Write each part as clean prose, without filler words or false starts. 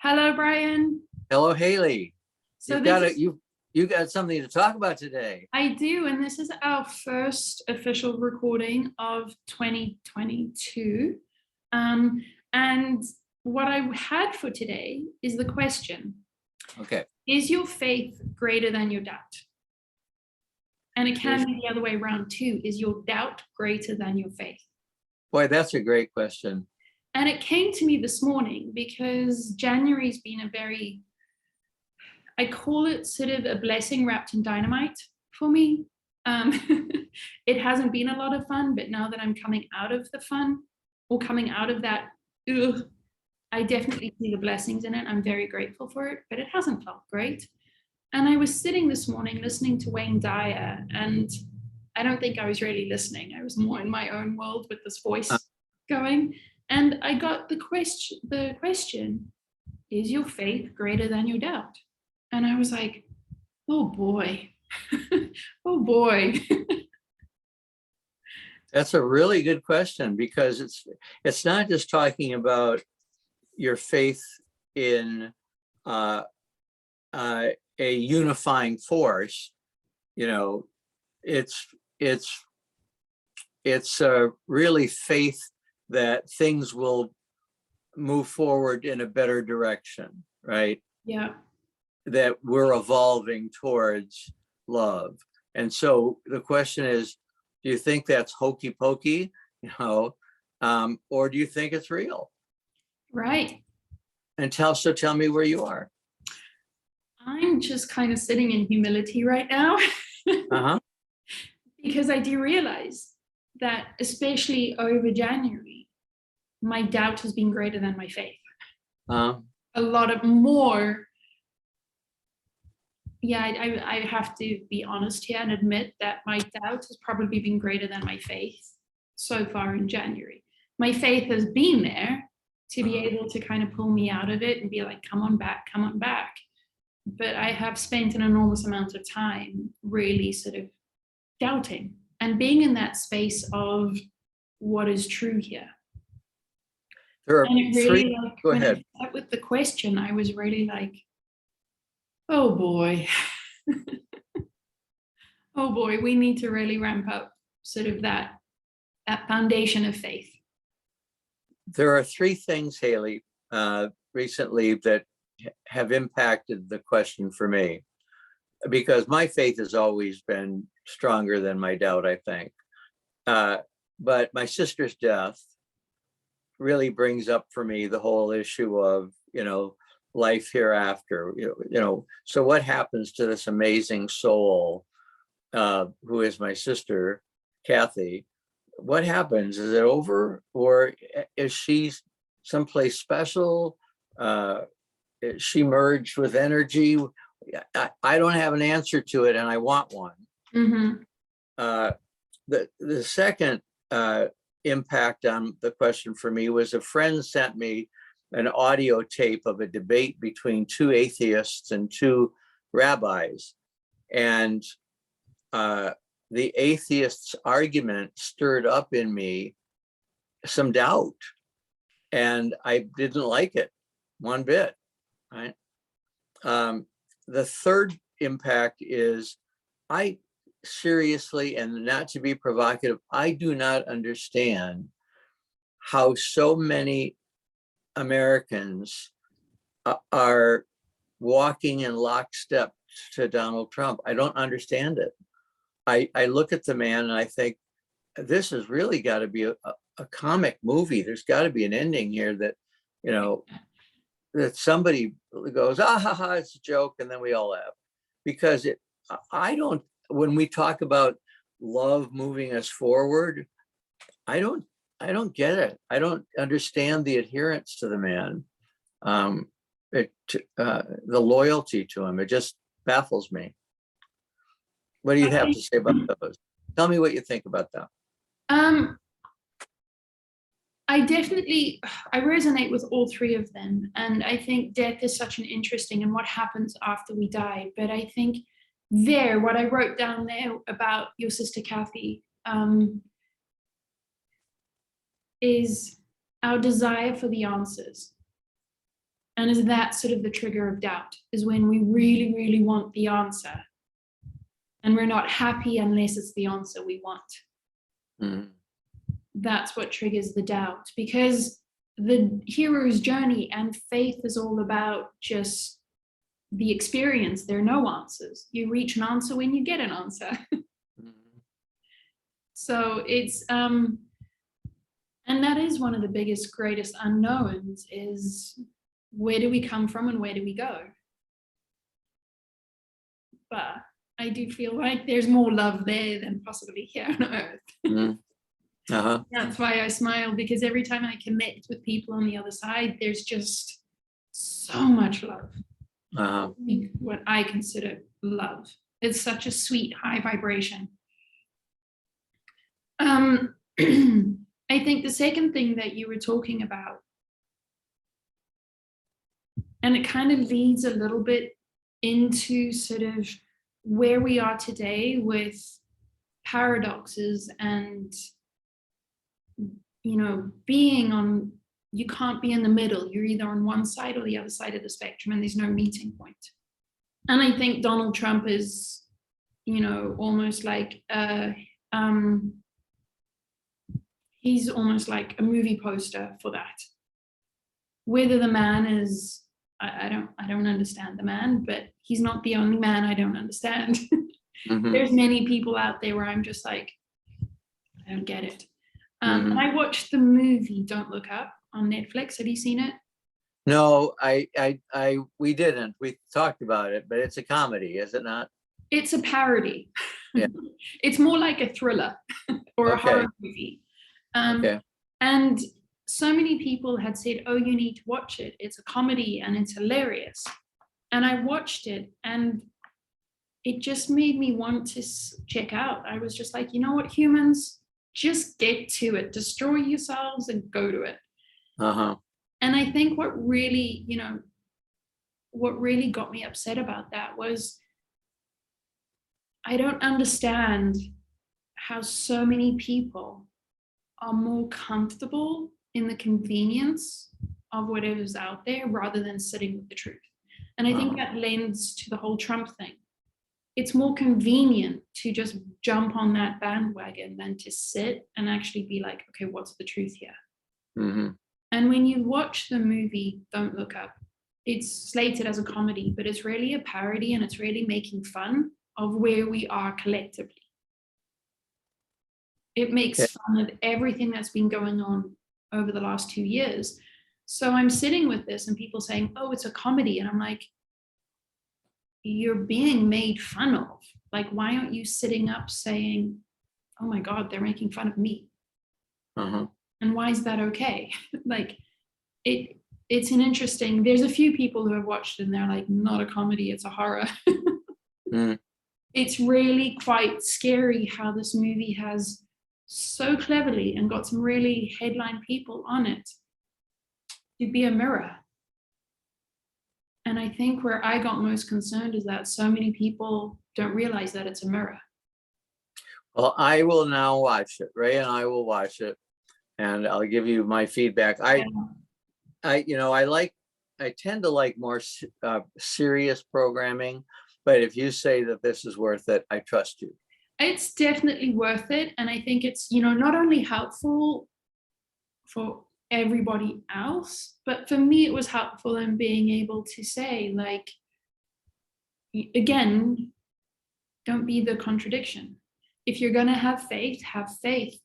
Hello, Brian. Hello, Hayley. So You got something to talk about today. I do, and this is our first official recording of 2022. And what I had for today is the question. Okay. Is your faith greater than your doubt? And it can be the other way around too. Is your doubt greater than your faith? Boy, that's a great question. And it came to me this morning because January's been I call it sort of a blessing wrapped in dynamite for me. It hasn't been a lot of fun, but now that I'm coming out of the fun or coming out of that, I definitely see the blessings in it. I'm very grateful for it, but it hasn't felt great. And I was sitting this morning listening to Wayne Dyer, and I don't think I was really listening. I was more in my own world with this voice going. And I got the question, is your faith greater than your doubt? And I was like, oh boy, oh boy. That's a really good question, because it's not just talking about your faith in a unifying force. You know, it's really faith that things will move forward in a better direction, right? Yeah. That we're evolving towards love. And so the question is, do you think that's hokey pokey, or do you think it's real? Right. And tell me where you are. I'm just kind of sitting in humility right now. Because I do realize that, especially over January, my doubt has been greater than my faith. A lot of more. Yeah, I have to be honest here and admit that my doubt has probably been greater than my faith so far in January. My faith has been there to be able to kind of pull me out of it and be like, come on back, come on back. But I have spent an enormous amount of time really sort of doubting and being in that space of what is true here. There are and it really, Go ahead. I sat with the question, I was really like, oh boy. Oh boy, we need to really ramp up sort of that foundation of faith. There are three things, Hayley, recently that have impacted the question for me, because my faith has always been stronger than my doubt, I think. But my sister's death really brings up for me the whole issue of, life hereafter. So what happens to this amazing soul, who is my sister, Kathy? What happens? Is it over, or is she someplace special? Is she merged with energy? I don't have an answer to it, and I want one. Mm-hmm. The second impact on the question for me was a friend sent me an audio tape of a debate between two atheists and two rabbis. And the atheist's argument stirred up in me some doubt, and I didn't like it one bit, right? The third impact is, I seriously, and not to be provocative, I do not understand how so many Americans are walking in lockstep to Donald Trump. I don't understand it. I look at the man and I think, this has really got to be a comic movie. There's got to be an ending here that, that somebody goes, ah, ha, ha, it's a joke, and then we all laugh. Because when we talk about love moving us forward, I don't get it. I don't understand the adherence to the man, the loyalty to him. It just baffles me. What do you have to say about those? Tell me what you think about that. I resonate with all three of them. And I think death is such an interesting, and what happens after we die. But I think what I wrote down there about your sister Kathy, is our desire for the answers. And is that sort of the trigger of doubt, is when we really, really want the answer. And we're not happy unless it's the answer we want. Mhm. That's what triggers the doubt, because the hero's journey and faith is all about just the experience. There are no answers. You reach an answer when you get an answer. Mhm. So it's and that is one of the biggest, greatest unknowns, is where do we come from and where do we go? But I do feel like there's more love there than possibly here on earth. Mhm. Uh-huh. That's why I smile, because every time I connect with people on the other side, there's just so much love. Uh-huh. What I consider love. It's such a sweet, high vibration. I think the second thing that you were talking about, and it kind of leads a little bit into sort of where we are today with paradoxes and, you know, being on, you can't be in the middle. You're either on one side or the other side of the spectrum, and there's no meeting point. And I think Donald Trump is, you know, almost like he's almost like a movie poster for that. Whether the man is, I don't understand the man, but he's not the only man I don't understand. Mhm. There's many people out there where I'm just like, I don't get it. Mhm. I watched the movie Don't Look Up on Netflix. Have you seen it? No, we didn't. We talked about it, but it's a comedy, is it not? It's a parody. Yeah. It's more like a thriller or a Okay. horror movie. Okay. And so many people had said, oh, you need to watch it. It's a comedy and it's hilarious. And I watched it and it just made me want to check out. I was just like, you know what, humans, just get to it. Destroy yourselves and go to it. Uh-huh. And I think what really, you know, what really got me upset about that was I don't understand how so many people are more comfortable in the convenience of whatever's out there rather than sitting with the truth. And I think that lends to the whole Trump thing. It's more convenient to just jump on that bandwagon than to sit and actually be like, okay, what's the truth here? Mm-hmm. And when you watch the movie Don't Look Up, it's slated as a comedy, but it's really a parody and it's really making fun of where we are collectively. It makes fun of everything that's been going on over the last 2 years. So I'm sitting with this and people saying, oh, it's a comedy. And I'm like, you're being made fun of. Like, why aren't you sitting up saying, oh my God, they're making fun of me? Uh-huh. And why is that okay? Like, it's an interesting, there's a few people who have watched it and they're like, not a comedy, it's a horror. Mm. It's really quite scary how this movie has so cleverly and got some really headline people on it to be a mirror. And I think where I got most concerned is that so many people don't realize that it's a mirror. Well, I will now watch it. Ray and I will watch it, and I'll give you my feedback. I tend to like more serious programming, but if you say that this is worth it, I trust you. It's definitely worth it. And I think it's, you know, not only helpful for everybody else, but for me, it was helpful in being able to say, like, again, don't be the contradiction. If you're going to have faith,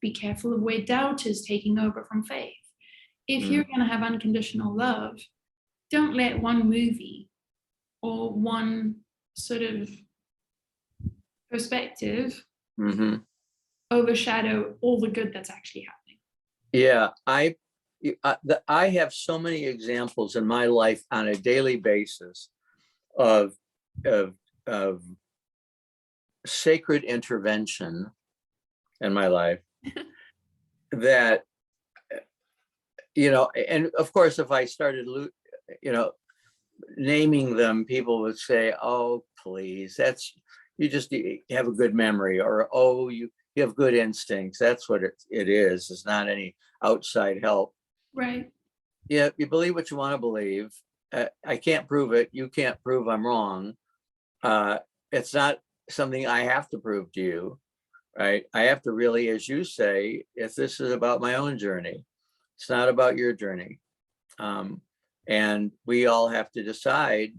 be careful of where doubt is taking over from faith. If you're going to have unconditional love, don't let one movie or one sort of perspective overshadow all the good that's actually happening. Yeah, I have so many examples in my life on a daily basis of sacred intervention in my life that, you know, and of course, if I started, you know, naming them, people would say, oh, please, that's, you just have a good memory, or, oh, you have good instincts. That's what it is. It's not any outside help. Right. Yeah, you believe what you want to believe. I can't prove it. You can't prove I'm wrong. It's not something I have to prove to you, right? I have to really, as you say, if this is about my own journey, it's not about your journey. And we all have to decide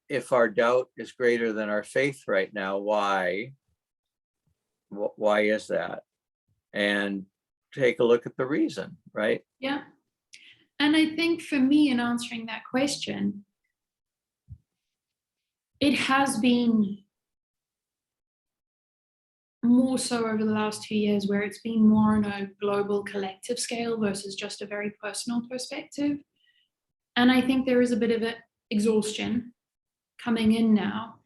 if our doubt is greater than our faith right now. Why is that? And take a look at the reason, right? Yeah. And I think for me, in answering that question, it has been more so over the last 2 years, where it's been more on a global collective scale versus just a very personal perspective. And I think there is a bit of an exhaustion coming in now.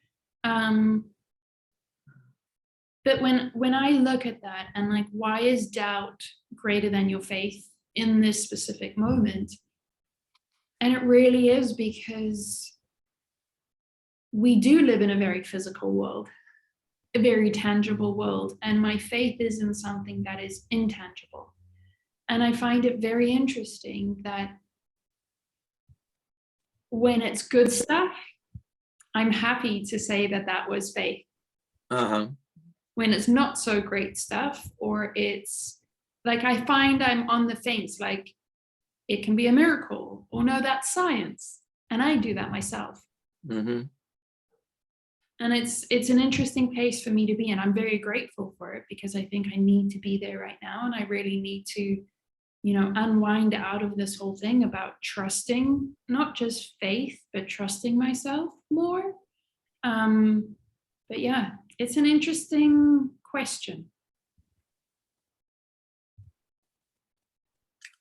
But when I look at that and like, why is doubt greater than your faith in this specific moment? And it really is because we do live in a very physical world, a very tangible world, and my faith is in something that is intangible. And I find it very interesting that when it's good stuff, I'm happy to say that that was faith. When it's not so great stuff, or it's like, I find I'm on the fence, like it can be a miracle, or no, that's science. And I do that myself. And it's an interesting place for me to be in. I'm very grateful for it, because I think I need to be there right now. And I really need to, unwind out of this whole thing about trusting, not just faith, but trusting myself more. But yeah, it's an interesting question.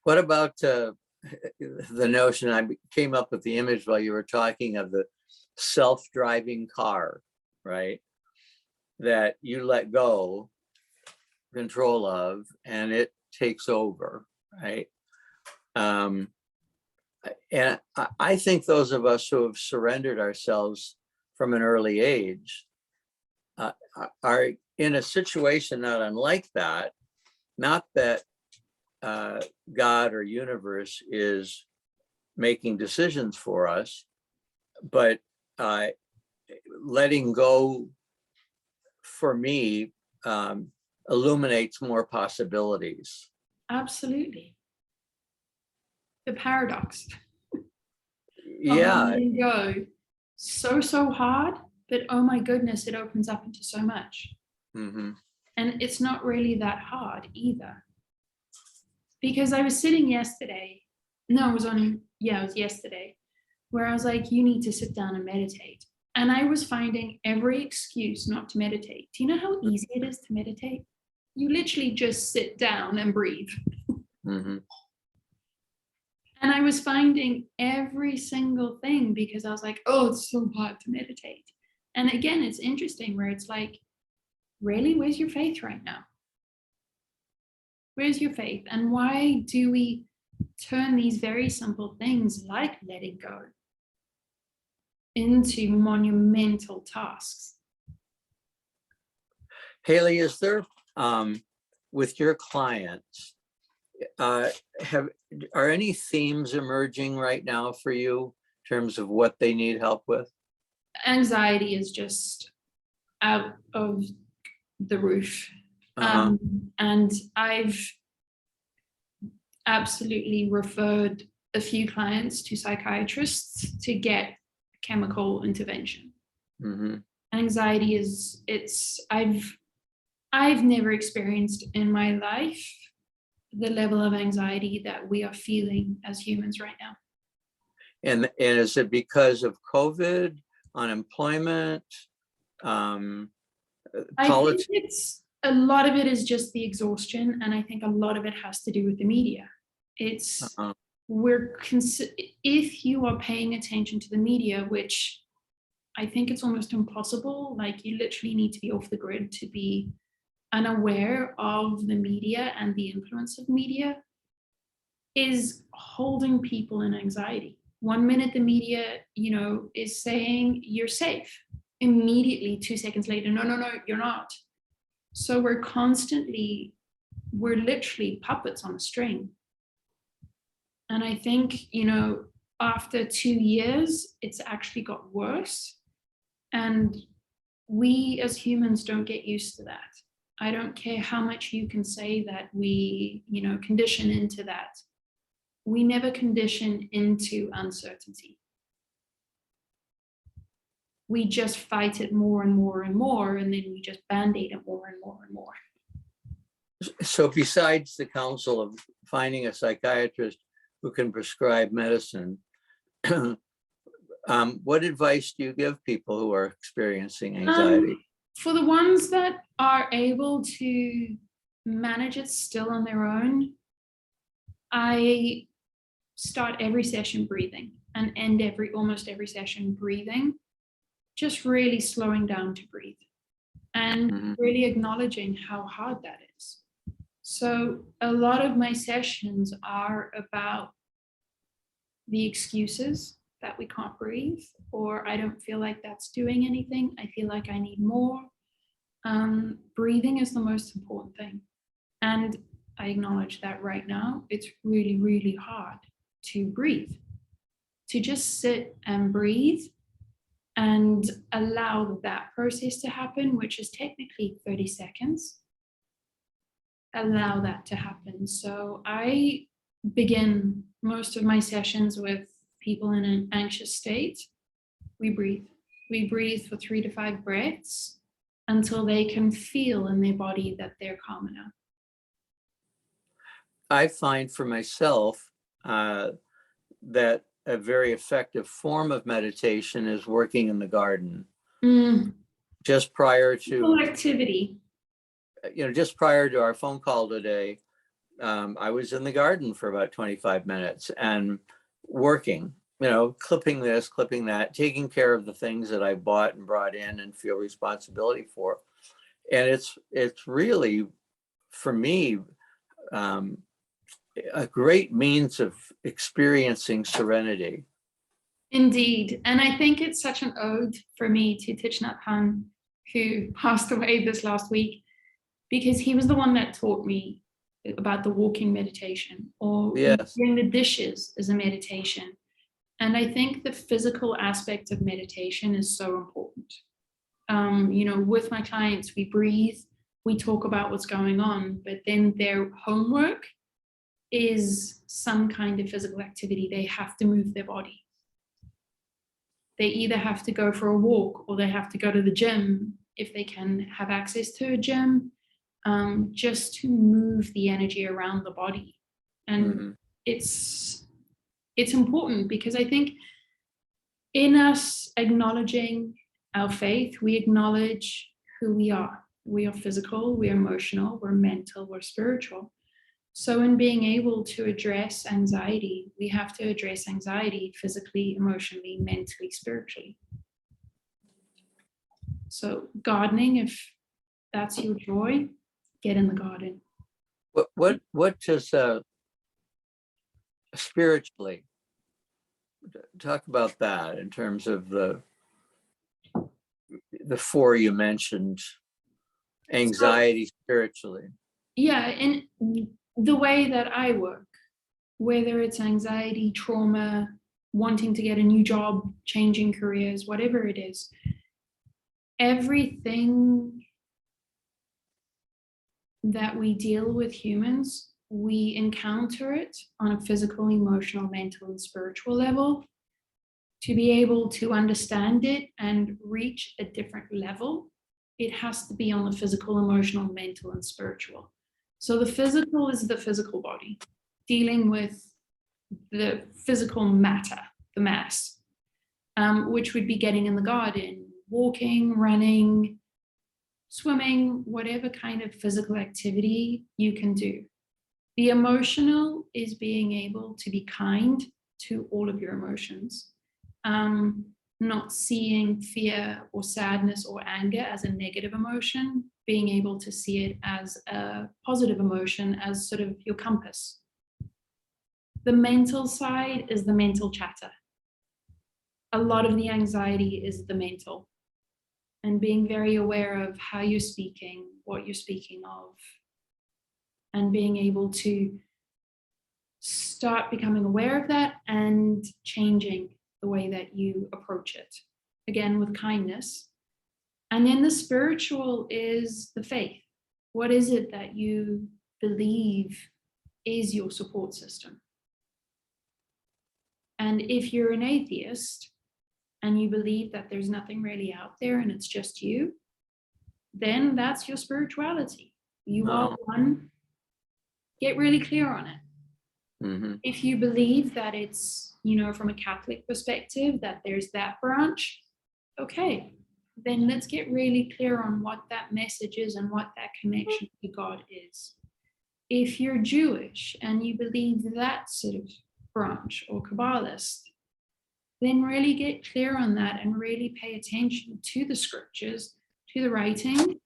What about the notion, I came up with the image while you were talking, of the self-driving car, right? That you let go control of and it takes over, right? And I think those of us who have surrendered ourselves from an early age are in a situation not unlike that. Not that God or universe is making decisions for us, but letting go, for me, illuminates more possibilities. Absolutely. The paradox. Yeah. Of letting go so hard, but oh my goodness, it opens up into so much. And it's not really that hard either. Because I was sitting yesterday, it was yesterday, where I was like, you need to sit down and meditate. And I was finding every excuse not to meditate. Do you know how easy it is to meditate? You literally just sit down and breathe. And I was finding every single thing, because I was like, oh, it's so hard to meditate. And again, it's interesting where it's like, really, where's your faith right now? Where's your faith? And why do we turn these very simple things like letting go into monumental tasks? Hayley, is there, with your clients, are any themes emerging right now for you in terms of what they need help with? Anxiety is just out of the roof. And I've absolutely referred a few clients to psychiatrists to get chemical intervention. Anxiety is, I've never experienced in my life the level of anxiety that we are feeling as humans right now. And is it because of COVID, unemployment, I think it's, a lot of it is just the exhaustion, and I think a lot of it has to do with the media. It's if you are paying attention to the media, which I think it's almost impossible, like you literally need to be off the grid to be unaware of the media and the influence of media, is holding people in anxiety. 1 minute the media, is saying you're safe. Immediately, 2 seconds later, no, you're not. So we're literally puppets on a string. And I think, after 2 years, it's actually got worse. And we as humans don't get used to that. I don't care how much you can say that we, condition into that. We never condition into uncertainty. We just fight it more and more and more, and then we just band-aid it more and more and more. So besides the counsel of finding a psychiatrist who can prescribe medicine, what advice do you give people who are experiencing anxiety? For the ones that are able to manage it still on their own, I start every session breathing and end almost every session breathing, just really slowing down to breathe and really acknowledging how hard that is. So a lot of my sessions are about the excuses that we can't breathe, or I don't feel like that's doing anything. I feel like I need more. Breathing is the most important thing. And I acknowledge that right now, it's really, really hard to breathe, to just sit and breathe and allow that process to happen, which is technically 30 seconds. Allow that to happen. So I begin most of my sessions with people in an anxious state. We breathe. We breathe for 3 to 5 breaths until they can feel in their body that they're calm enough. I find for myself that a very effective form of meditation is working in the garden. Just prior to activity. Just prior to our phone call today, I was in the garden for about 25 minutes and working, clipping this, clipping that, taking care of the things that I bought and brought in and feel responsibility for. And it's really, for me, a great means of experiencing serenity. Indeed. And I think it's such an ode for me to Thich Nhat Hanh, who passed away this last week, because he was the one that taught me about the walking meditation, or doing the dishes as a meditation. And I think the physical aspect of meditation is so important. With my clients, we breathe, we talk about what's going on, but then their homework is some kind of physical activity. They have to move their body. They either have to go for a walk or they have to go to the gym if they can have access to a gym, just to move the energy around the body. And it's important, because I think in us acknowledging our faith, we acknowledge who we are. We are physical, we're emotional, we're mental, we're spiritual. So in being able to address anxiety, we have to address anxiety physically, emotionally, mentally, spiritually. So gardening, if that's your joy, get in the garden. What does spiritually, talk about that in terms of the 4 you mentioned, anxiety spiritually? Yeah, and the way that I work, whether it's anxiety, trauma, wanting to get a new job, changing careers, whatever it is, everything that we deal with humans, we encounter it on a physical, emotional, mental, and spiritual level. To be able to understand it and reach a different level, it has to be on the physical, emotional, mental, and spiritual. So the physical is the physical body, dealing with the physical matter, the mass, which would be getting in the garden, walking, running, swimming, whatever kind of physical activity you can do. The emotional is being able to be kind to all of your emotions, not seeing fear or sadness or anger as a negative emotion, being able to see it as a positive emotion, as sort of your compass. The mental side is the mental chatter. A lot of the anxiety is the mental, and being very aware of how you're speaking, what you're speaking of, and being able to start becoming aware of that and and changing the way that you approach it. Again, with kindness. And then the spiritual is the faith. What is it that you believe is your support system? And if you're an atheist and you believe that there's nothing really out there and it's just you, then that's your spirituality. You are one. Get really clear on it. Mm-hmm. If you believe that it's, from a Catholic perspective, that there's that branch, okay, then let's get really clear on what that message is and what that connection to God is. If you're Jewish and you believe that sort of branch or Kabbalist, then really get clear on that and really pay attention to the scriptures, to the writing,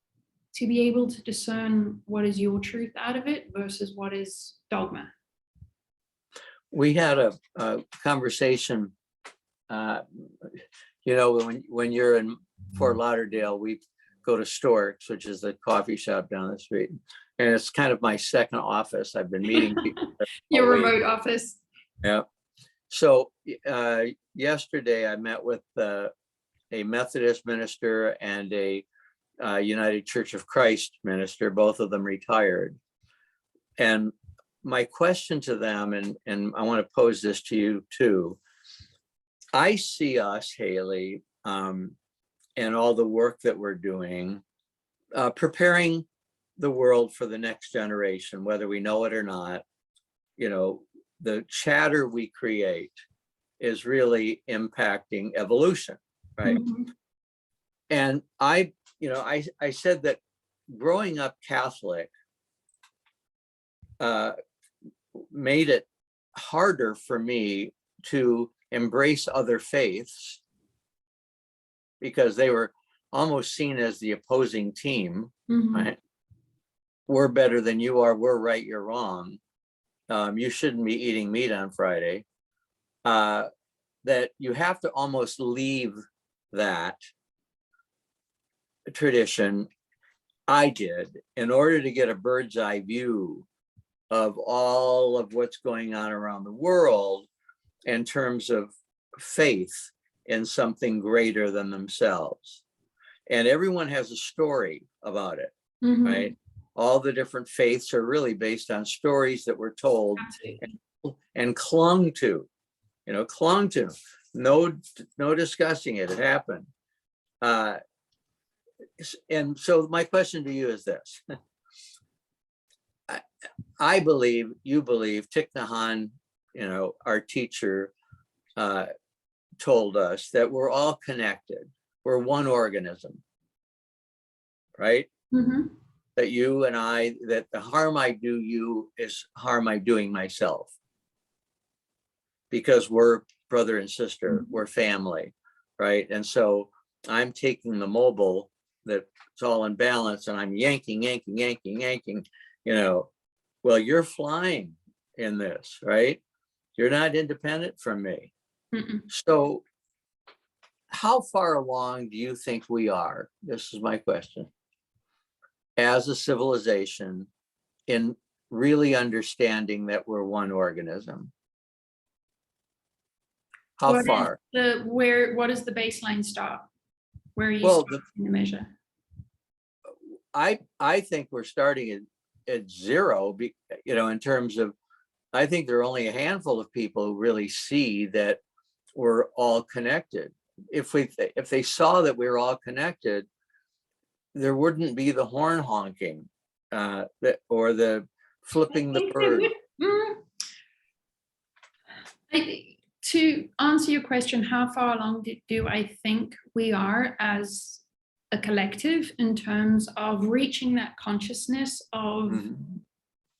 to be able to discern what is your truth out of it versus what is dogma. We had a conversation, when you're in Fort Lauderdale, we go to Storks, which is the coffee shop down the street. And it's kind of my second office. I've been meeting people. Your remote office. Yeah. So yesterday I met with a Methodist minister and a United Church of Christ minister, both of them retired. And my question to them, and I want to pose this to you too. I see us, Hayley, and all the work that we're doing, preparing the world for the next generation, whether we know it or not. The chatter we create is really impacting evolution, right? Mm-hmm. And I said that growing up Catholic made it harder for me to embrace other faiths because they were almost seen as the opposing team, Mm-hmm. right? We're better than you are. We're right. You're wrong. You shouldn't be eating meat on Friday. That you have to almost leave that tradition. I did, in order to get a bird's eye view of all of what's going on around the world in terms of faith in something greater than themselves. And everyone has a story about it, Mm-hmm. right? All the different faiths are really based on stories that were told and clung to, no discussing it. It happened. And so my question to you is this. I believe, you believe, Thich Nhat Hanh, our teacher, told us that we're all connected. We're one organism, right? Mm-hmm. That you and I, that the harm I do you is harm I'm doing myself. Because we're brother and sister, we're family, right? And so I'm taking the mobile that's all in balance and I'm yanking. Well, you're flying in this, right? You're not independent from me. Mm-mm. So how far along do you think we are? This is my question. As a civilization in really understanding that we're one organism. How far? What is the baseline stop? Where are you starting the measure? I think we're starting at zero, in terms of, I think there are only a handful of people who really see that we're all connected. If they saw that we're all connected, there wouldn't be the horn honking or the flipping the bird. To answer your question, how far along do I think we are as a collective in terms of reaching that consciousness of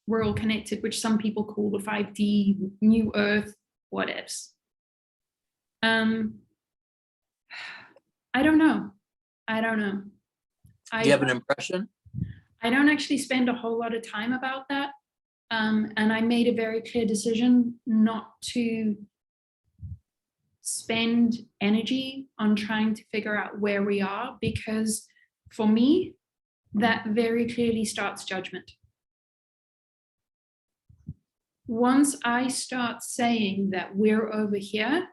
we're all connected, which some people call the 5D, new earth, what ifs. I don't know. Do you have an impression? I don't actually spend a whole lot of time about that. And I made a very clear decision not to spend energy on trying to figure out where we are, because for me, that very clearly starts judgment. once I start saying that we're over here,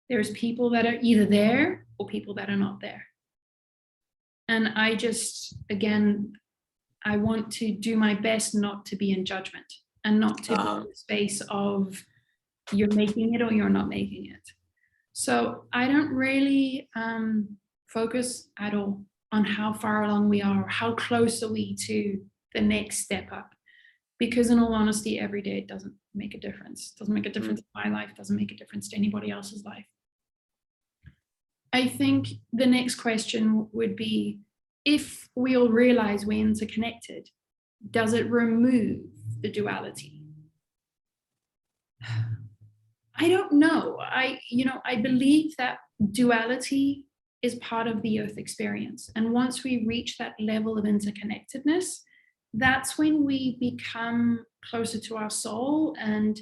there's people that are either there or people that are not there. And I just, again, I want to do my best not to be in judgment and not to be in the space of you're making it or you're not making it. So I don't really focus at all on how far along we are, or how close are we to the next step up. Because in all honesty, every day it doesn't make a difference. It doesn't make a difference in my life, doesn't make a difference to anybody else's life. I think the next question would be, if we all realize we're interconnected, does it remove the duality? I don't know. I believe that duality is part of the earth experience. And once we reach that level of interconnectedness, that's when we become closer to our soul. And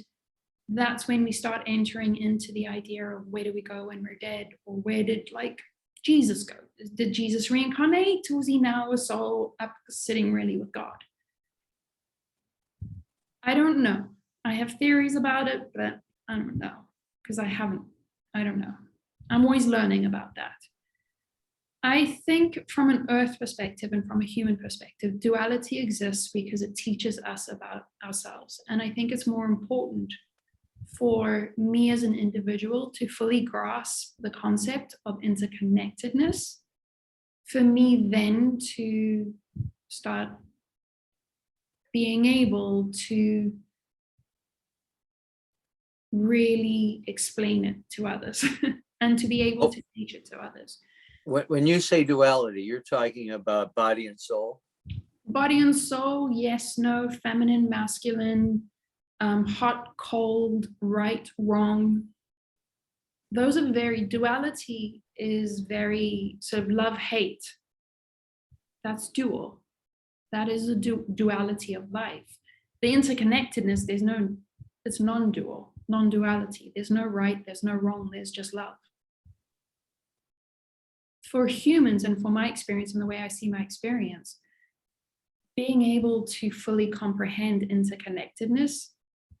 that's when we start entering into the idea of where do we go when we're dead, or where did Jesus go? Did Jesus reincarnate, or was he now a soul up sitting really with God? I don't know. I have theories about it, but I don't know, because I don't know. I'm always learning about that. I think from an earth perspective and from a human perspective, duality exists because it teaches us about ourselves. And I think it's more important for me as an individual to fully grasp the concept of interconnectedness, for me then to start being able to really explain it to others and to be able to teach it to others. When you say duality, you're talking about body and soul? Body and soul, yes, no, feminine, masculine, hot, cold, right, wrong. Those are duality is very sort of love, hate. That's dual. That is a duality of life. The interconnectedness, it's non-dual, non-duality. There's no right, there's no wrong, there's just love. For humans, and for my experience and the way I see my experience, being able to fully comprehend interconnectedness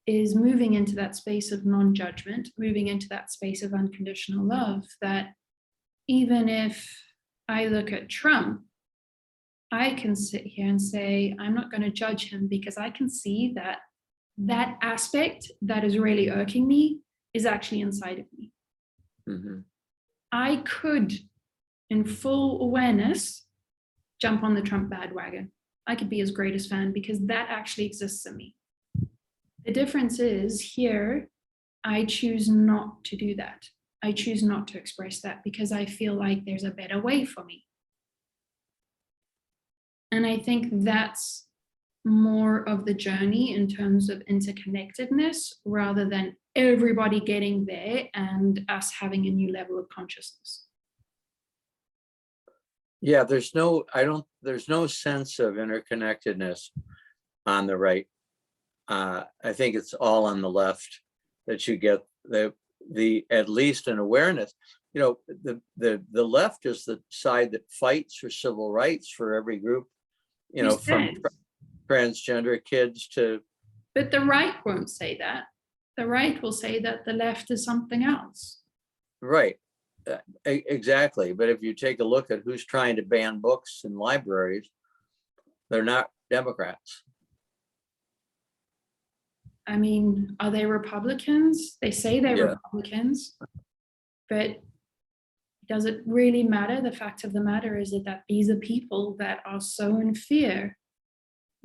is moving into that space of non-judgment, moving into that space of unconditional love, that even if I look at Trump, I can sit here and say, I'm not going to judge him, because I can see that that aspect that is really irking me is actually inside of me. Mm-hmm. I could, in full awareness, jump on the Trump bandwagon. I could be his greatest fan, because that actually exists in me. The difference is here, I choose not to do that. I choose not to express that, because I feel like there's a better way for me. And I think that's more of the journey in terms of interconnectedness, rather than everybody getting there and us having a new level of consciousness. Yeah, there's no sense of interconnectedness on the right. I think it's all on the left that you get the at least an awareness. The left is the side that fights for civil rights for every group, from transgender kids to. But the right won't say that. The right will say that the left is something else. Right. Exactly. But if you take a look at who's trying to ban books in libraries, they're not Democrats. I mean, are they Republicans? They say they're Republicans, but does it really matter? The fact of the matter is that these are people that are so in fear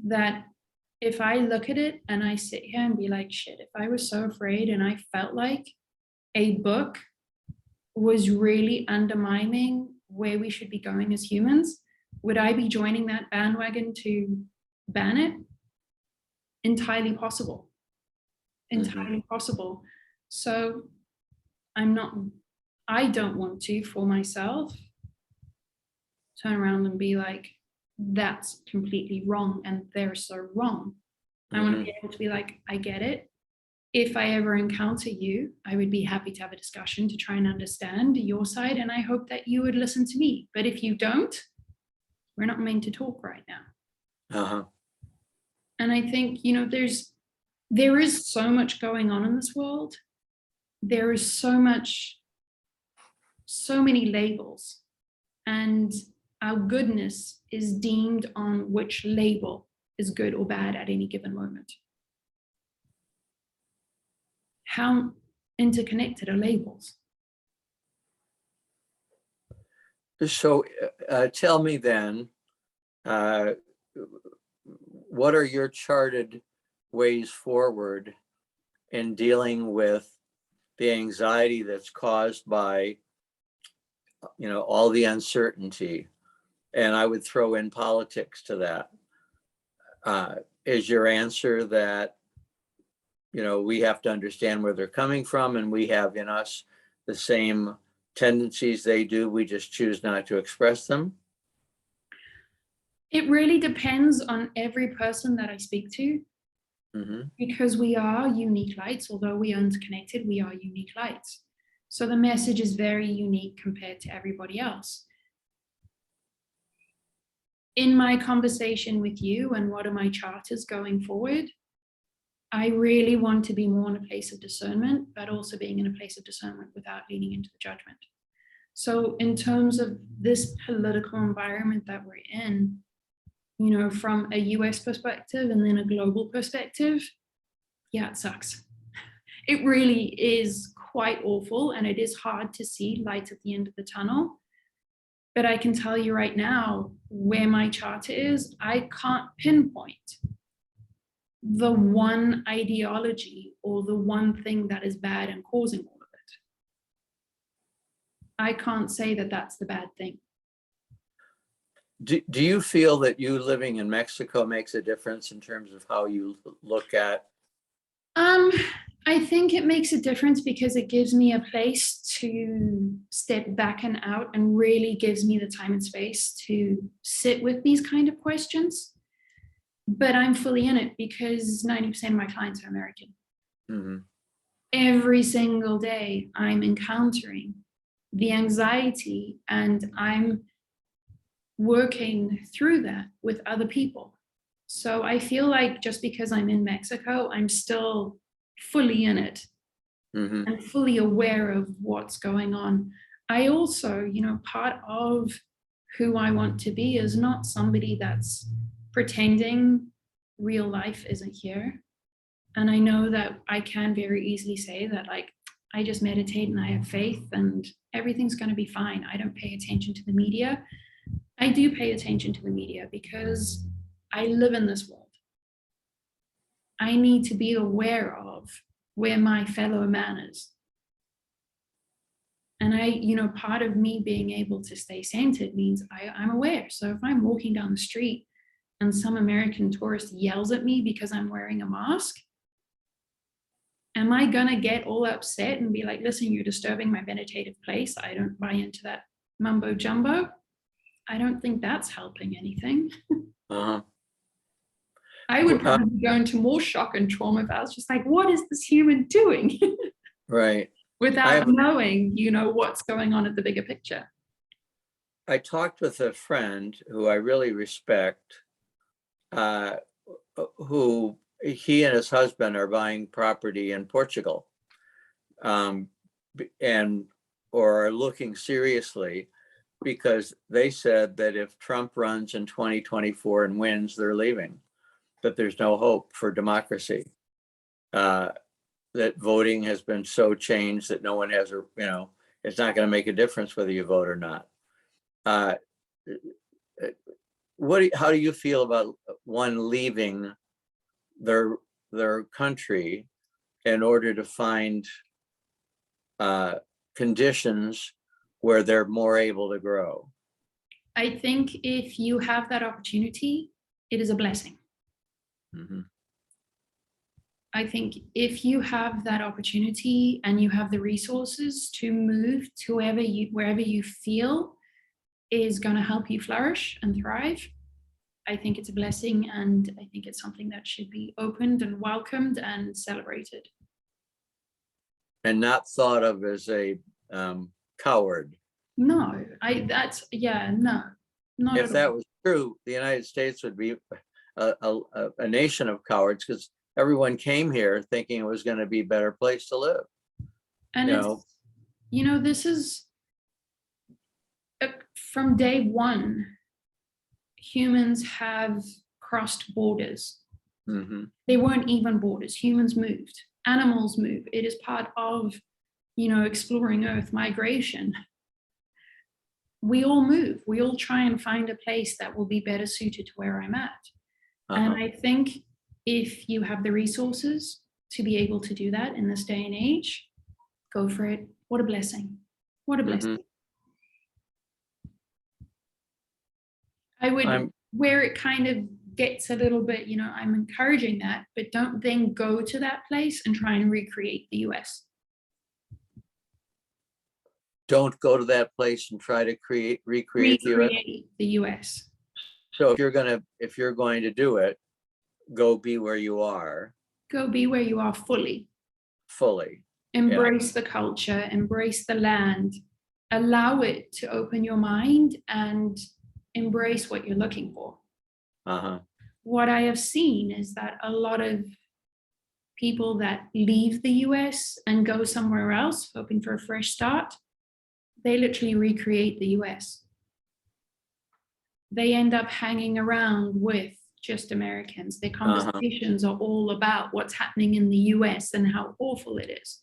that if I look at it and I sit here and be like, shit, if I was so afraid and I felt like a book was really undermining where we should be going as humans, would I be joining that bandwagon to ban it? Entirely possible. Entirely possible. So I don't want to, for myself, turn around and be like, that's completely wrong and they're so wrong. I want to be able to be like, I get it. If I ever encounter you, I would be happy to have a discussion to try and understand your side, and I hope that you would listen to me. But if you don't, we're not meant to talk right now. And I think, there's There is so much going on in this world. There is so many labels, and our goodness is deemed on which label is good or bad at any given moment. How interconnected are labels? So tell me then, what are your charted ways forward in dealing with the anxiety that's caused by, all the uncertainty? And I would throw in politics to that. Is your answer that, we have to understand where they're coming from, and we have in us the same tendencies they do, we just choose not to express them? It really depends on every person that I speak to, because we are unique lights. Although we are interconnected, we are unique lights. So the message is very unique compared to everybody else. In my conversation with you and what are my charters going forward, I really want to be more in a place of discernment, but also being in a place of discernment without leaning into the judgment. So in terms of this political environment that we're in, from a US perspective and then a global perspective, yeah, it sucks. It really is quite awful, and it is hard to see light at the end of the tunnel. But I can tell you right now where my charter is. I can't pinpoint the one ideology or the one thing that is bad and causing all of it. I can't say that that's the bad thing. Do you feel that you living in Mexico makes a difference in terms of how you look at? I think it makes a difference because it gives me a place to step back and out, and really gives me the time and space to sit with these kind of questions. But I'm fully in it because 90% of my clients are American. Every single day I'm encountering the anxiety, and I'm working through that with other people. So I feel like just because I'm in Mexico, I'm still fully in it and fully aware of what's going on. I also, part of who I want to be is not somebody that's pretending real life isn't here. And I know that I can very easily say that, like, I just meditate and I have faith and everything's going to be fine. I don't pay attention to the media. I do pay attention to the media because I live in this world. I need to be aware of where my fellow man is. And part of me being able to stay centered means I'm aware. So if I'm walking down the street and some American tourist yells at me because I'm wearing a mask, am I gonna get all upset and be like, listen, you're disturbing my meditative place? I don't buy into that mumbo jumbo. I don't think that's helping anything. I would probably go into more shock and trauma if I was just like, what is this human doing? Right. Without knowing, what's going on at the bigger picture. I talked with a friend who I really respect, who he and his husband are buying property in Portugal, or are looking seriously, because they said that if Trump runs in 2024 and wins, they're leaving, that there's no hope for democracy, that voting has been so changed that no one has it's not going to make a difference whether you vote or not. How do you feel about one leaving their country in order to find conditions where they're more able to grow? I think if you have that opportunity, it is a blessing. I think if you have that opportunity and you have the resources to move to wherever you feel is going to help you flourish and thrive, I think it's a blessing, and I think it's something that should be opened and welcomed and celebrated. And not thought of as a coward. No, no. Not if that was true, the United States would be a nation of cowards, because everyone came here thinking it was going to be a better place to live. And No. this is from day one, humans have crossed borders. Mm-hmm. They weren't even borders. Humans moved, animals move. It is part of, exploring Earth, migration. We all move. We all try and find a place that will be better suited to where I'm at. And I think if you have the resources to be able to do that in this day and age, go for it. What a blessing. What a blessing. I would, where it kind of gets a little bit, I'm encouraging that, but don't then go to that place and try and recreate the US. Don't go to that place and try to recreate the US. So if you're going to do it, go be where you are. Go be where you are fully. Yeah. Embrace the culture, embrace the land, allow it to open your mind and embrace what you're looking for. What I have seen is that a lot of people that leave the US and go somewhere else, hoping for a fresh start, they literally recreate the US. They end up hanging around with just Americans. Their conversations are all about what's happening in the US and how awful it is.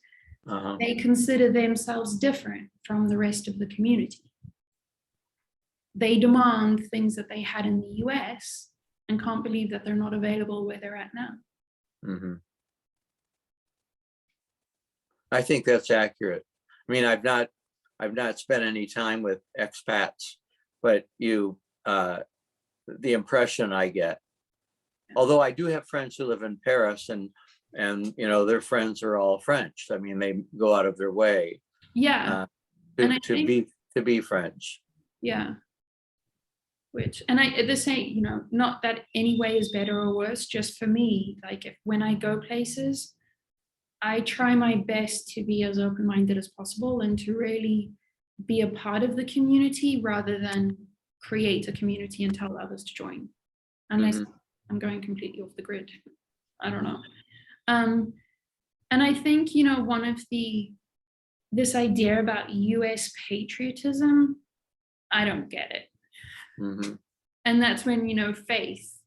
They consider themselves different from the rest of the community. They demand things that they had in the US and can't believe that they're not available where they're at now. I think that's accurate. I mean, I've not spent any time with expats, but the impression I get, although I do have friends who live in Paris and their friends are all French. I mean, they go out of their way to be French. Yeah. This ain't, not that any way is better or worse, just for me, like when I go places, I try my best to be as open-minded as possible and to really be a part of the community rather than create a community and tell others to join, unless I'm going completely off the grid. I don't know. And I think, one of this idea about US patriotism, I don't get it. And that's when, faith.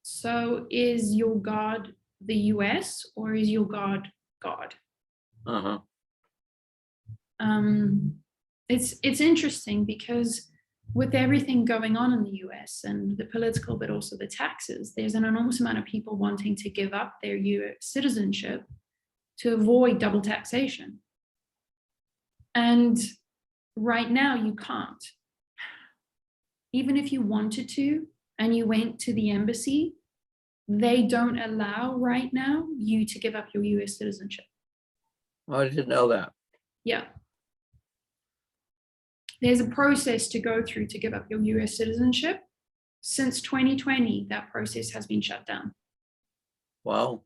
So is your God the US or is your God God? It's interesting because with everything going on in the US and the political, but also the taxes, there's an enormous amount of people wanting to give up their US citizenship to avoid double taxation. And right now you can't. Even if you wanted to, and you went to the embassy, they don't allow right now you to give up your US citizenship. Oh, I didn't know that. Yeah. There's a process to go through to give up your US citizenship. Since 2020, that process has been shut down. Wow.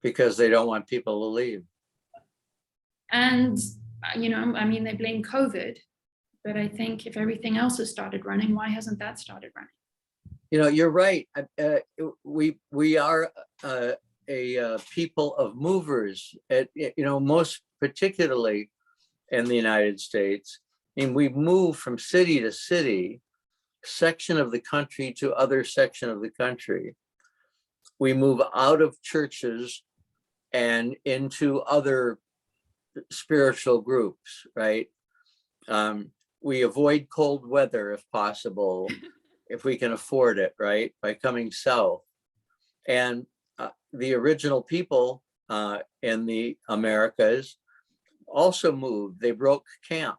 Because they don't want people to leave. And, they blame COVID, but I think if everything else has started running, why hasn't that started running? You're right. We are a people of movers. Most particularly in the United States, and we move from city to city, section of the country to other section of the country. We move out of churches and into other spiritual groups, right? We avoid cold weather if possible, if we can afford it, right? By coming south. And the original people in the Americas also moved. They broke camp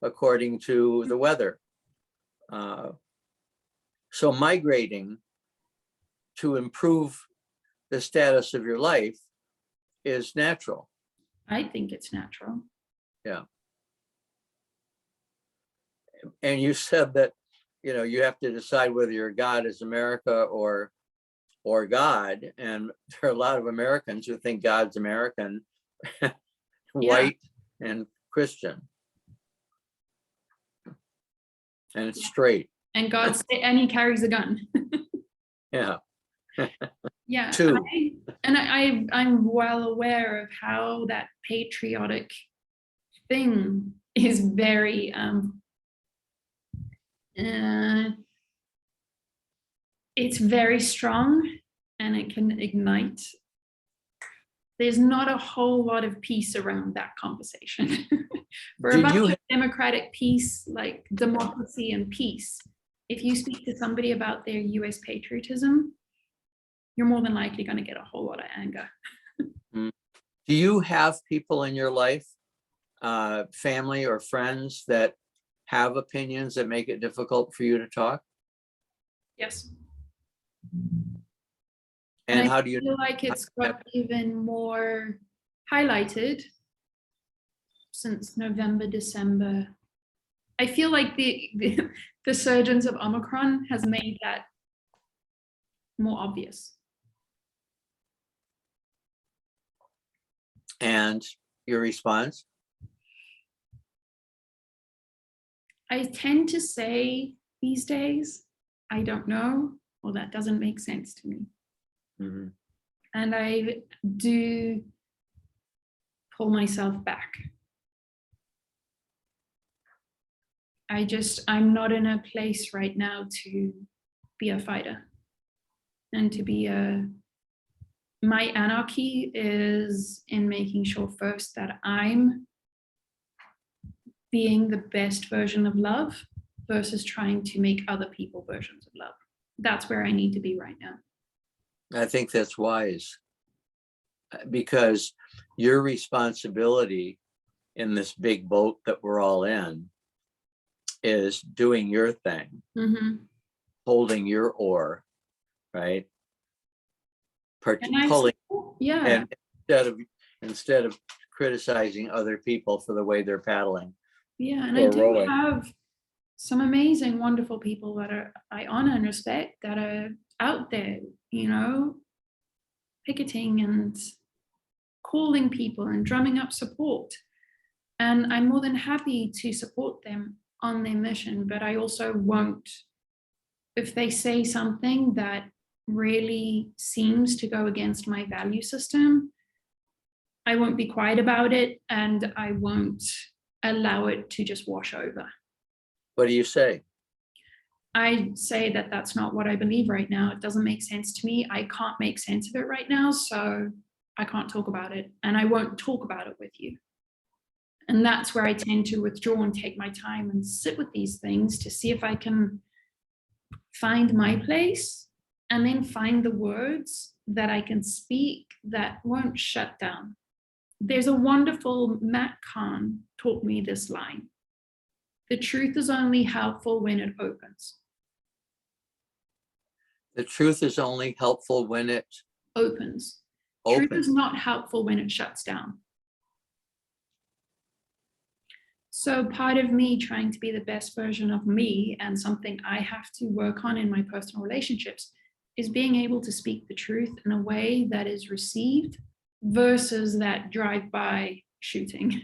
according to the weather. So migrating to improve the status of your life is natural. I think it's natural. Yeah. And you said that, you have to decide whether your God is America or God. And there are a lot of Americans who think God's American, white and Christian. And it's straight. And and he carries a gun. Yeah. Yeah, Two. I'm well aware of how that patriotic thing is very it's very strong and it can ignite. There's not a whole lot of peace around that conversation. For a Did bunch you of democratic peace, like democracy and peace, if you speak to somebody about their US patriotism, you're more than likely going to get a whole lot of anger. do you have people in your life, family or friends, that have opinions that make it difficult for you to talk? Yes. And I how do you feel like it's got even more highlighted since November, December. I feel like the surgence of Omicron has made that more obvious. And your response? I tend to say these days, I don't know, or that doesn't make sense to me. Mm-hmm. And I do pull myself back. I'm not in a place right now to be a fighter and to be my anarchy is in making sure first that I'm being the best version of love versus trying to make other people versions of love. That's where I need to be right now. I think that's wise, because your responsibility in this big boat that we're all in is doing your thing, holding your oar, right? Pulling, yeah. and instead of criticizing other people for the way they're paddling. Yeah, and I do have some amazing, wonderful people that I honor and respect that are out there, picketing and calling people and drumming up support. And I'm more than happy to support them on their mission, but I also won't, if they say something that really seems to go against my value system, I won't be quiet about it and I won't allow it to just wash over. What do you say? I say that that's not what I believe right now. It doesn't make sense to me. I can't make sense of it right now, so I can't talk about it and I won't talk about it with you. And that's where I tend to withdraw and take my time and sit with these things to see if I can find my place and then find the words that I can speak that won't shut down. There's a wonderful, Matt Kahn taught me this line. The truth is only helpful when it opens. The truth is only helpful when it opens. Truth is not helpful when it shuts down. So part of me trying to be the best version of me, and something I have to work on in my personal relationships, is being able to speak the truth in a way that is received versus that drive-by shooting.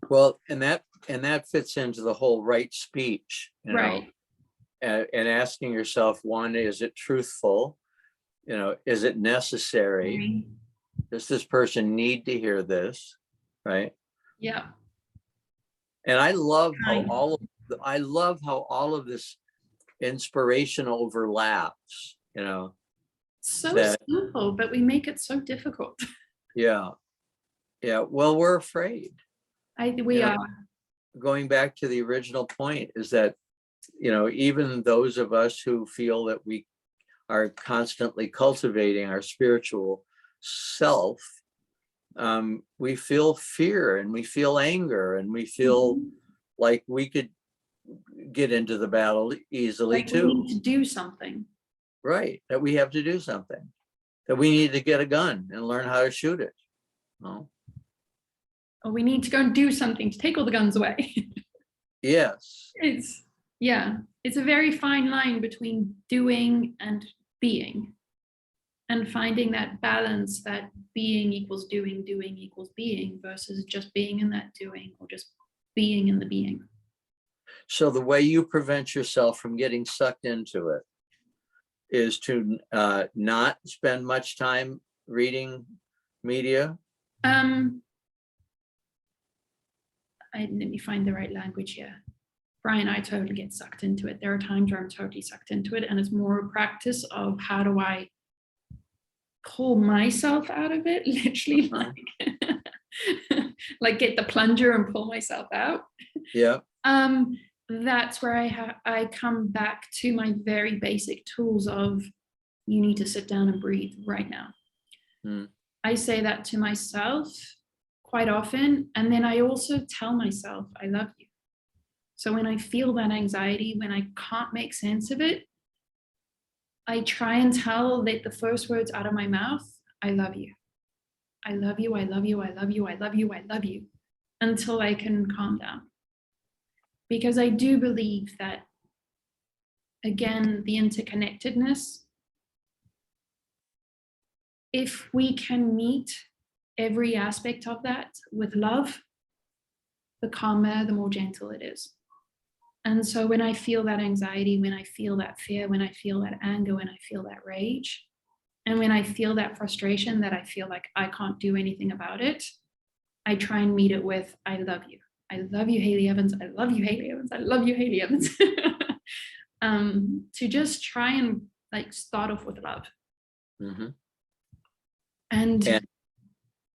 Well, and that fits into the whole right speech, right. And asking yourself, one, is it truthful? Is it necessary? Does this person need to hear this? Right. Yeah. And I love how all of this inspiration overlaps, So simple, but we make it so difficult. Yeah. Well, we're afraid. We are. Going back to the original point is that, even those of us who feel that we are constantly cultivating our spiritual self, we feel fear and we feel anger and we feel like we could get into the battle easily like too. We need to do something. Right, that we have to do something, that we need to get a gun and learn how to shoot it. No. Or we need to go and do something to take all the guns away. Yes. It's a very fine line between doing and being, and finding that balance, that being equals doing, doing equals being, versus just being in that doing or just being in the being. So the way you prevent yourself from getting sucked into it is to not spend much time reading media? Let me find the right language here. Brian, I totally get sucked into it. There are times where I'm totally sucked into it, and it's more a practice of how do I pull myself out of it, literally, like get the plunger and pull myself out. Yeah. That's where I come back to my very basic tools of you need to sit down and breathe right now. I say that to myself quite often, and then I also tell myself I love you. So when I feel that anxiety, when I can't make sense of it, I try and let the first words out of my mouth, I love you. I love you, I love you, I love you, I love you, I love you, until I can calm down. Because I do believe that, again, the interconnectedness, if we can meet every aspect of that with love, the calmer, the more gentle it is. And so when I feel that anxiety, when I feel that fear, when I feel that anger, when I feel that rage, and when I feel that frustration that I feel like I can't do anything about it, I try and meet it with, I love you. I love you, Hayley Evans. I love you, Hayley Evans. I love you, Hayley Evans. To just try and like start off with love. And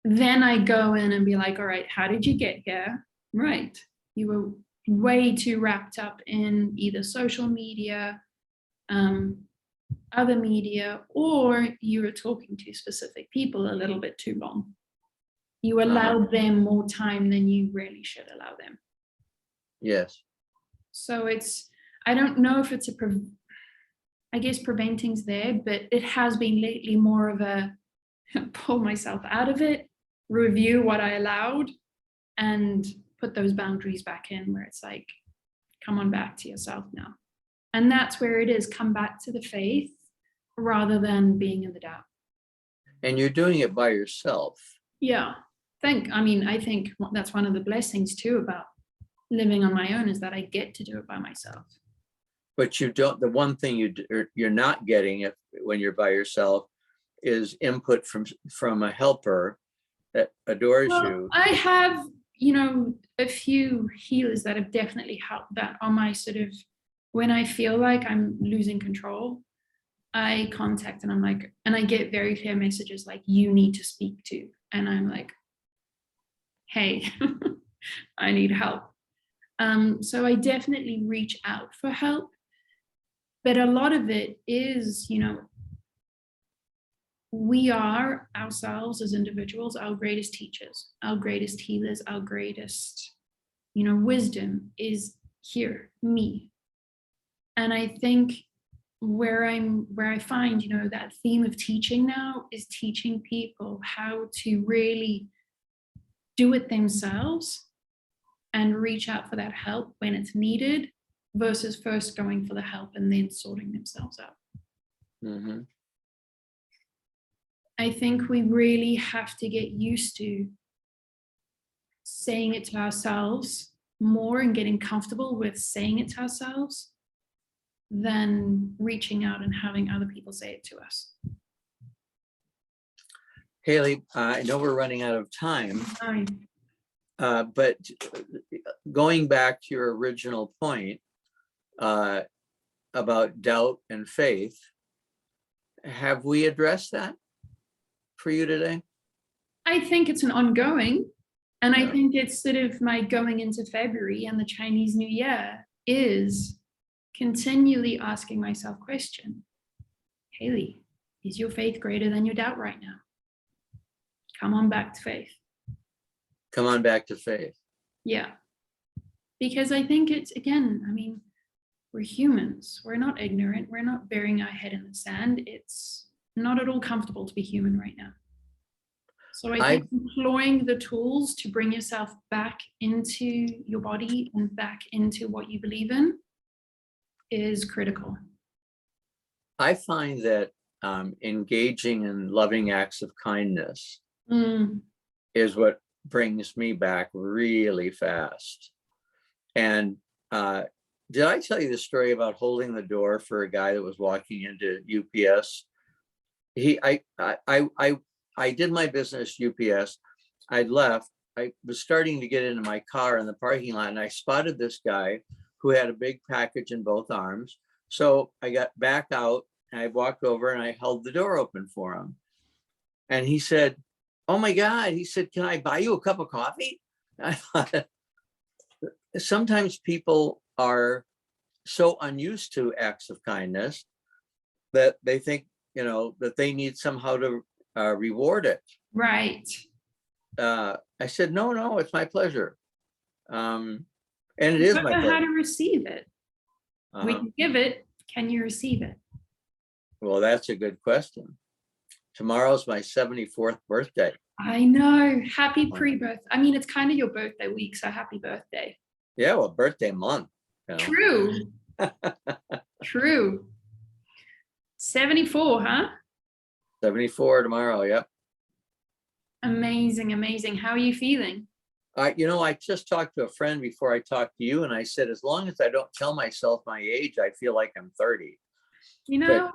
then I go in and be like, all right, how did you get here? Right. You were way too wrapped up in either social media, other media, or you were talking to specific people a little bit too long. You allowed them more time than you really should allow them. Yes. So I don't know if it's I guess preventing's there, but it has been lately more of a pull myself out of it, review what I allowed, and put those boundaries back in where it's like, come on back to yourself now. And that's where it is, come back to the faith rather than being in the doubt. And you're doing it by yourself. Yeah. I think that's one of the blessings too about living on my own is that I get to do it by myself. But you don't, the one thing you're not getting when you're by yourself is input from a helper that adores you. I have, a few healers that have definitely helped that on my sort of, when I feel like I'm losing control, I contact and I'm like, and I get very clear messages like, you need to speak to. And I'm like, hey, I need help. So I definitely reach out for help. But a lot of it is, we are ourselves as individuals, our greatest teachers, our greatest healers, our greatest, wisdom is here, me. And I think where I find, that theme of teaching now is teaching people how to really do it themselves and reach out for that help when it's needed versus first going for the help and then sorting themselves out. I think we really have to get used to saying it to ourselves more and getting comfortable with saying it to ourselves than reaching out and having other people say it to us. Hayley, I know we're running out of time, Fine. But going back to your original point about doubt and faith, have we addressed that for you today? I think it's an ongoing, and I think it's sort of my going into February and the Chinese New Year is continually asking myself question, Hayley, is your faith greater than your doubt right now? Come on back to faith. Come on back to faith. Yeah. Because I think it's, again, we're humans. We're not ignorant. We're not burying our head in the sand. It's not at all comfortable to be human right now. So I think employing the tools to bring yourself back into your body and back into what you believe in is critical. I find that engaging in loving acts of kindness is what brings me back really fast. And Did I tell you the story about holding the door for a guy that was walking into UPS? I did my business UPS. I'd left. I was starting to get into my car in the parking lot, and I spotted this guy who had a big package in both arms. So I got back out and I walked over and I held the door open for him. And he said, "Oh my God," he said, "can I buy you a cup of coffee?" I thought, sometimes people are so unused to acts of kindness that they think, that they need somehow to reward it. Right. I said, no, it's my pleasure. And it You is don't my know how pleasure. to receive it. We can give it. Can you receive it? Well, that's a good question. Tomorrow's my 74th birthday. I know. Happy pre-birth. I mean, it's kind of your birthday week, so happy birthday. Yeah, well, birthday month. True. True. 74, huh? 74 tomorrow. Yep. Amazing, amazing. How are you feeling? I just talked to a friend before I talked to you, and I said, as long as I don't tell myself my age, I feel like I'm 30. But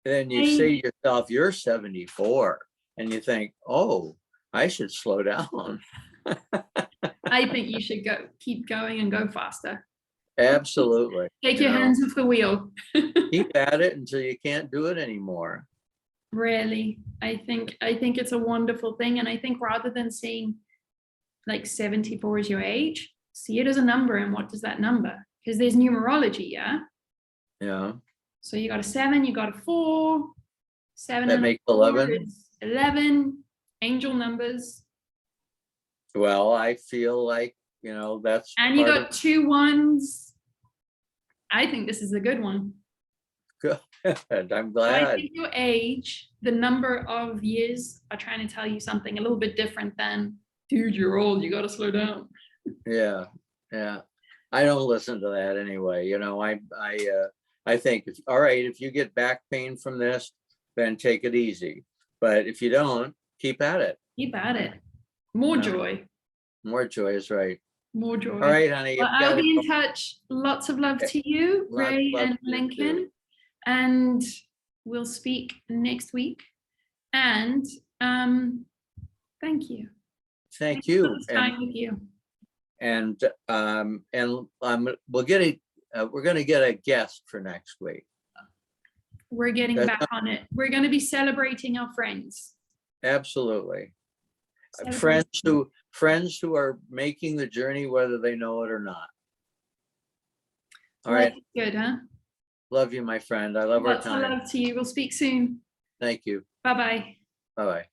then you say to yourself, you're 74, and you think, oh, I should slow down. I think you should keep going and go faster. Absolutely. Take your hands off the wheel. Keep at it until you can't do it anymore. Really, I think it's a wonderful thing. And I think rather than seeing like 74 as your age, see it as a number. And what does that number? Because there's numerology, yeah? Yeah. So you got a 7, you got a 4, 7 That and makes 4 11. is 11, angel numbers. Well, I feel like, that's. And you got 2 1s. I think this is a good one. Good. I'm So I glad. think your age, the number of years are trying to tell you something a little bit different than, dude, you're old, you got to slow down. Yeah. I don't listen to that anyway. I think, all right, if you get back pain from this, then take it easy. But if you don't, keep at it. Keep at it. More joy. More joy is right. More joy. All right, honey. Well, I'll be in touch. Lots of love to you, Ray and Lincoln. And we'll speak next week. And thank you. Thank you. Time with you. And we're going to get a guest for next week. We're getting back on it. We're going to be celebrating our friends. Absolutely. Friends who are making the journey, whether they know it or not. All right. Good, huh? Love you, my friend. I love our time. Lots of love to you. We'll speak soon. Thank you. Bye-bye. Bye-bye.